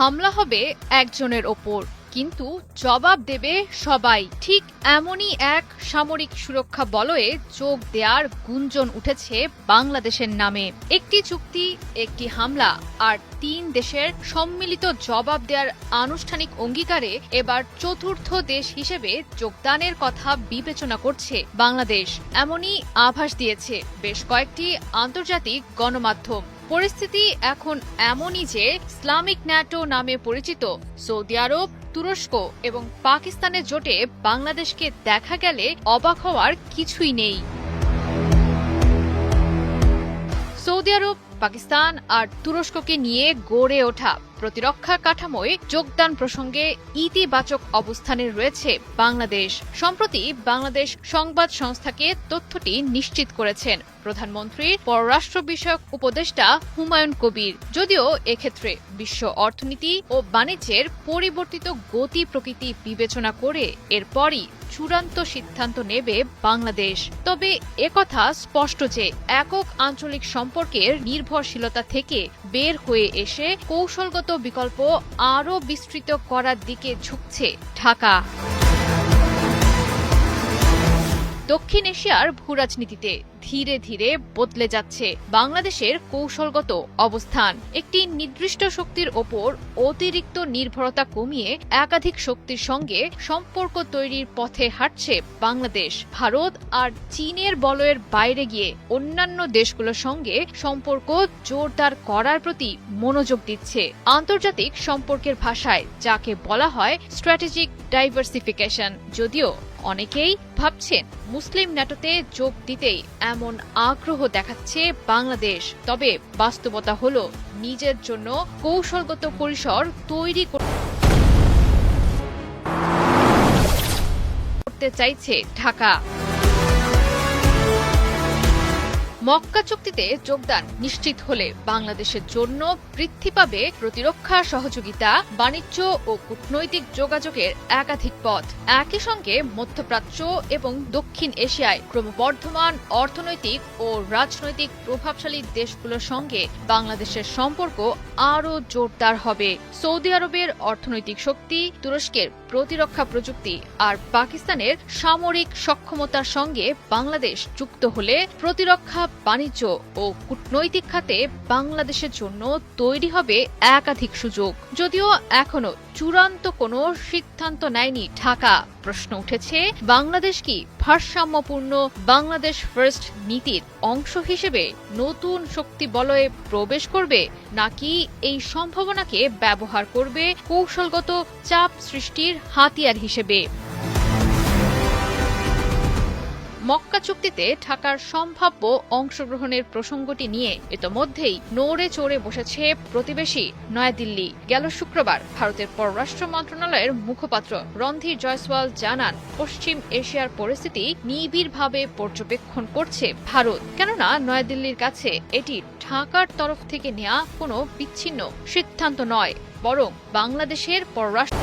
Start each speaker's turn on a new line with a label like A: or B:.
A: হামলা হবে একজনের ওপর, কিন্তু জবাব দেবে সবাই। ঠিক এমনই এক সামরিক সুরক্ষা বলয়ে যোগ দেওয়ার গুঞ্জন উঠেছে বাংলাদেশের নামে। একটি চুক্তি, একটি হামলা আর ৩ দেশের সম্মিলিত জবাব দেওয়ার আনুষ্ঠানিক অঙ্গীকারে এবার চতুর্থ দেশ হিসেবে যোগদানের কথা বিবেচনা করছে বাংলাদেশ। এমনই আভাস দিয়েছে বেশ কয়েকটি আন্তর্জাতিক গণমাধ্যম। পরিস্থিতি এখন এমনই যে ইসলামিক ন্যাটো নামে পরিচিত সৌদি আরব, তুরস্ক এবং পাকিস্তানের জোটে বাংলাদেশকে দেখা গেলে অবাক হওয়ার কিছুই নেই। সৌদি আরব, পাকিস্তান আর তুরস্ককে নিয়ে গড়ে ওঠা প্রতিরক্ষা কাঠামোয় যোগদান প্রসঙ্গে ইতিবাচক অবস্থানে রয়েছে বাংলাদেশ। সম্প্রতি বাংলাদেশ সংবাদ সংস্থাকে তথ্যটি নিশ্চিত করেছেন প্রধানমন্ত্রীর পররাষ্ট্র বিষয়ক উপদেষ্টা হুমায়ুন কবির। যদিও এক্ষেত্রে বিশ্ব অর্থনীতি ও বাণিজ্যের পরিবর্তিত গতি প্রকৃতি বিবেচনা করে এরপরই চূড়ান্ত সিদ্ধান্ত নেবে বাংলাদেশ। তবে একথা স্পষ্ট যে একক আঞ্চলিক সম্পর্কের নির্ভরশীলতা থেকে বের হয়ে এসে কৌশলগত বিকল্প আরও বিস্তৃত করার দিকে ঝুঁকছে ঢাকা। দক্ষিণ এশিয়ার ভূরাজনীতিতে ধীরে ধীরে বদলে যাচ্ছে বাংলাদেশের কৌশলগত অবস্থান। একটি নির্দিষ্ট শক্তির ওপর অতিরিক্ত নির্ভরতা কমিয়ে একাধিক শক্তির সঙ্গে সম্পর্ক তৈরির পথে হাঁটছে বাংলাদেশ। ভারত আর চীনের বলয়ের বাইরে গিয়ে অন্যান্য দেশগুলোর সঙ্গে সম্পর্ক জোরদার করার প্রতি মনোযোগ দিচ্ছে। আন্তর্জাতিক সম্পর্কের ভাষায় যাকে বলা হয় স্ট্র্যাটেজিক ডাইভার্সিফিকেশন। যদিও অনেকেই ভাবছেন মুসলিম ন্যাটোতে যোগ দিতেই এমন আগ্রহ দেখাচ্ছে বাংলাদেশ, তবে বাস্তবতা হলো নিজের জন্য কৌশলগত পরিসর তৈরি করতে চাইছে ঢাকা। মক্কা চুক্তিতে যোগদান নিশ্চিত হলে বাংলাদেশের জন্য বৃদ্ধি পাবে প্রতিরক্ষা সহযোগিতা, বাণিজ্য ও কূটনৈতিক যোগাযোগের একাধিক পথ। একই সঙ্গে মধ্যপ্রাচ্য এবং দক্ষিণ এশিয়ায় ক্রমবর্ধমান অর্থনৈতিক ও রাজনৈতিক প্রভাবশালী দেশগুলোর সঙ্গে বাংলাদেশের সম্পর্ক আরও জোরদার হবে। সৌদি আরবের অর্থনৈতিক শক্তি, তুরস্কের প্রতিরক্ষা প্রযুক্তি আর পাকিস্তানের সামরিক সক্ষমতার সঙ্গে বাংলাদেশ যুক্ত হলে প্রতিরক্ষা, বাণিজ্য ও কূটনৈতিক খাতে বাংলাদেশের জন্য তৈরি হবে একাধিক সুযোগ। যদিও এখনো চূড়ান্ত কোনো সিদ্ধান্ত নেয়নি ঢাকা, প্রশ্ন উঠেছে বাংলাদেশ কি ভারসাম্যপূর্ণ বাংলাদেশ ফার্স্ট নীতির অংশ হিসেবে নতুন শক্তি বলয়ে প্রবেশ করবে, নাকি এই সম্ভাবনাকে ব্যবহার করবে কৌশলগত চাপ সৃষ্টির হাতিয়ার হিসেবে। মক্কা চুক্তিতে ঢাকার সম্ভাব্য অংশগ্রহণের প্রসঙ্গটি নিয়ে ইতোমধ্যেই নড়ে চড়ে বসেছে প্রতিবেশী নয়াদিল্লি। গেল শুক্রবার ভারতের পররাষ্ট্র মন্ত্রণালয়ের মুখপাত্র রণধীর জয়সওয়াল জানান, পশ্চিম এশিয়ার পরিস্থিতি নিবিড়ভাবে পর্যবেক্ষণ করছে ভারত। কেননা নয়াদিল্লির কাছে এটি ঢাকার তরফ থেকে নেওয়া কোনো বিচ্ছিন্ন সিদ্ধান্ত নয়, বরং বাংলাদেশের পররাষ্ট্র